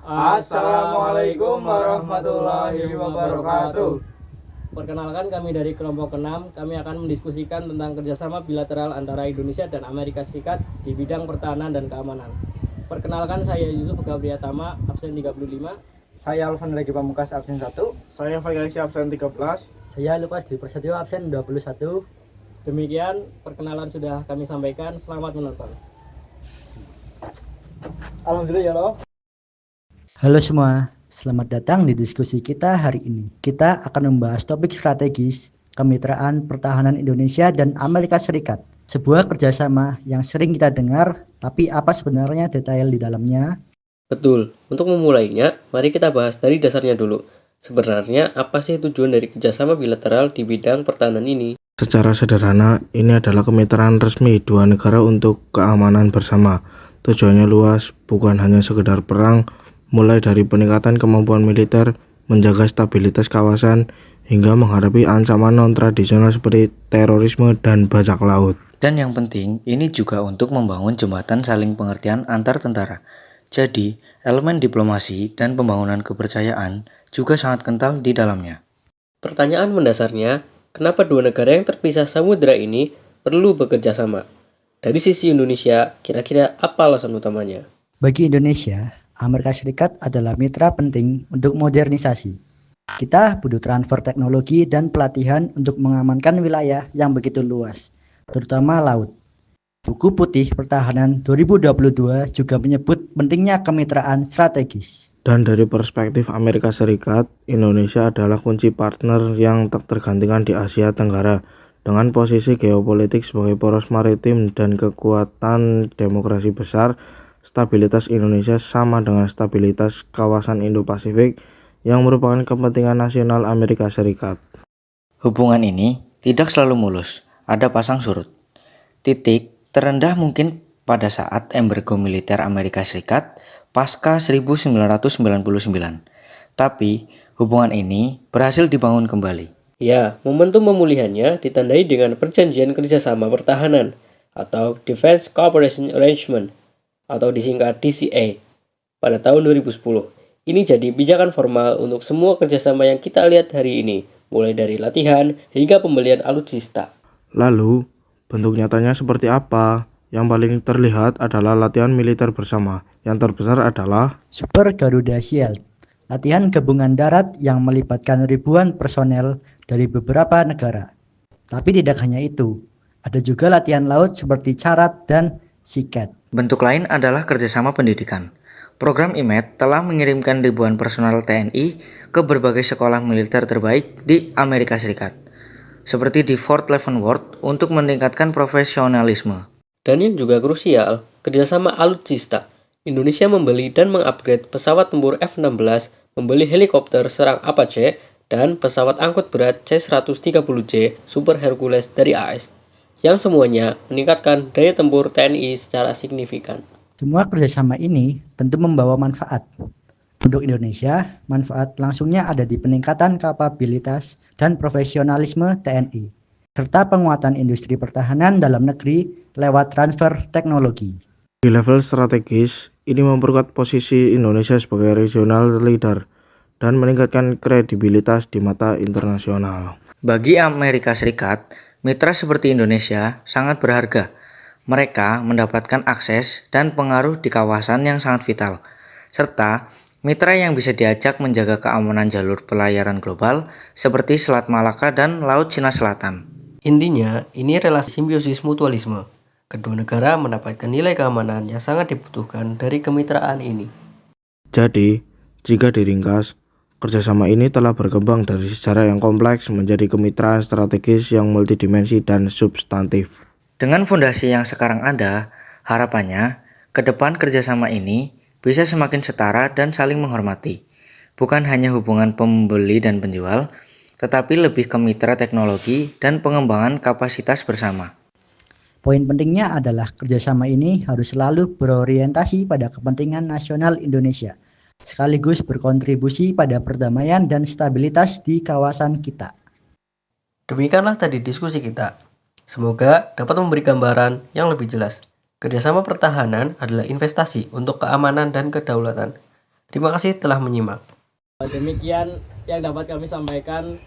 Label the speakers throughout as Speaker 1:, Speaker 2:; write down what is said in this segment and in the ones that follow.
Speaker 1: Assalamualaikum warahmatullahi wabarakatuh.
Speaker 2: Perkenalkan, kami dari kelompok ke-6. Kami akan mendiskusikan tentang kerjasama bilateral antara Indonesia dan Amerika Serikat di bidang pertahanan dan keamanan. Perkenalkan, saya Yusuf Gabriatama, absen 35.
Speaker 1: Saya Alvan Regi Pamungkas, absen 1.
Speaker 3: Saya Faisal absen 13.
Speaker 4: Saya Lukas Dwi Prasetyo, absen 21.
Speaker 2: Demikian perkenalan sudah kami sampaikan. Selamat menonton.
Speaker 1: Alhamdulillah ya Allah.
Speaker 4: Halo semua, selamat datang di diskusi kita hari ini. Kita akan membahas topik strategis kemitraan pertahanan Indonesia dan Amerika Serikat. Sebuah kerjasama yang sering kita dengar, tapi apa sebenarnya detail di dalamnya?
Speaker 2: Betul, untuk memulainya, mari kita bahas dari dasarnya dulu. Sebenarnya, apa sih tujuan dari kerjasama bilateral di bidang pertahanan ini?
Speaker 3: Secara sederhana, ini adalah kemitraan resmi dua negara untuk keamanan bersama. Tujuannya luas, bukan hanya sekedar perang, mulai dari peningkatan kemampuan militer, menjaga stabilitas kawasan, hingga menghadapi ancaman non-tradisional seperti terorisme dan bajak laut.
Speaker 5: Dan yang penting, ini juga untuk membangun jembatan saling pengertian antar tentara. Jadi, elemen diplomasi dan pembangunan kepercayaan juga sangat kental di dalamnya.
Speaker 2: Pertanyaan mendasarnya, kenapa dua negara yang terpisah samudera ini perlu bekerja sama? Dari sisi Indonesia, kira-kira apa alasan utamanya?
Speaker 4: Bagi Indonesia, Amerika Serikat adalah mitra penting untuk modernisasi. Kita butuh transfer teknologi dan pelatihan untuk mengamankan wilayah yang begitu luas, terutama laut. Buku Putih Pertahanan 2022 juga menyebut pentingnya kemitraan strategis.
Speaker 3: Dan dari perspektif Amerika Serikat, Indonesia adalah kunci partner yang tak tergantikan di Asia Tenggara. Dengan posisi geopolitik sebagai poros maritim dan kekuatan demokrasi besar, stabilitas Indonesia sama dengan stabilitas kawasan Indo-Pasifik yang merupakan kepentingan nasional Amerika Serikat.
Speaker 5: Hubungan ini tidak selalu mulus, ada pasang surut. Titik terendah mungkin pada saat embargo militer Amerika Serikat pasca 1999. Tapi hubungan ini berhasil dibangun kembali.
Speaker 2: Ya, momentum pemulihannya ditandai dengan perjanjian kerjasama pertahanan atau Defense Cooperation Arrangement atau disingkat DCA pada tahun 2010. Ini jadi pijakan formal untuk semua kerjasama yang kita lihat hari ini, mulai dari latihan hingga pembelian alutsista.
Speaker 3: Lalu, bentuk nyatanya seperti apa? Yang paling terlihat adalah latihan militer bersama. Yang terbesar adalah
Speaker 4: Super Garuda Shield, latihan gabungan darat yang melibatkan ribuan personel dari beberapa negara. Tapi tidak hanya itu, ada juga latihan laut seperti Carat dan Siket.
Speaker 5: Bentuk lain adalah kerjasama pendidikan. Program IMED telah mengirimkan ribuan personel TNI ke berbagai sekolah militer terbaik di Amerika Serikat, seperti di Fort Leavenworth untuk meningkatkan profesionalisme.
Speaker 2: Dan yang juga krusial, kerjasama alutsista. Indonesia membeli dan mengupgrade pesawat tempur F-16, membeli helikopter serang Apache, dan pesawat angkut berat C-130J Super Hercules dari AS, yang semuanya meningkatkan daya tempur TNI secara signifikan.
Speaker 4: Semua kerjasama ini tentu membawa manfaat. Untuk Indonesia, manfaat langsungnya ada di peningkatan kapabilitas dan profesionalisme TNI, serta penguatan industri pertahanan dalam negeri lewat transfer teknologi.
Speaker 3: di level strategis, ini memperkuat posisi Indonesia sebagai regional leader dan meningkatkan kredibilitas di mata internasional.
Speaker 5: Bagi Amerika Serikat, mitra seperti Indonesia sangat berharga. Mereka mendapatkan akses dan pengaruh di kawasan yang sangat vital, serta mitra yang bisa diajak menjaga keamanan jalur pelayaran global seperti Selat Malaka dan Laut Cina Selatan.
Speaker 2: Intinya, ini relasi simbiosis mutualisme. Kedua negara mendapatkan nilai keamanan yang sangat dibutuhkan dari kemitraan ini.
Speaker 3: Jadi, jika diringkas, kerjasama ini telah berkembang dari sejarah yang kompleks menjadi kemitraan strategis yang multidimensi dan substantif.
Speaker 5: Dengan fondasi yang sekarang ada, harapannya ke depan kerjasama ini bisa semakin setara dan saling menghormati. Bukan hanya hubungan pembeli dan penjual, tetapi lebih ke mitra teknologi dan pengembangan kapasitas bersama.
Speaker 4: Poin pentingnya adalah kerjasama ini harus selalu berorientasi pada kepentingan nasional Indonesia, sekaligus berkontribusi pada perdamaian dan stabilitas di kawasan kita.
Speaker 2: Demikianlah tadi diskusi kita. Semoga dapat memberi gambaran yang lebih jelas. Kerjasama pertahanan adalah investasi untuk keamanan dan kedaulatan. Terima kasih telah menyimak.
Speaker 6: Demikian yang dapat kami sampaikan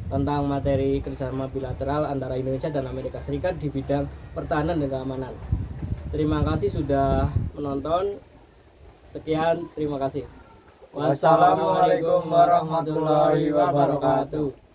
Speaker 6: tentang materi kerjasama bilateral antara Indonesia dan Amerika Serikat di bidang pertahanan dan keamanan. Terima kasih sudah menonton. Sekian, terima kasih.
Speaker 1: Wassalamualaikum warahmatullahi wabarakatuh.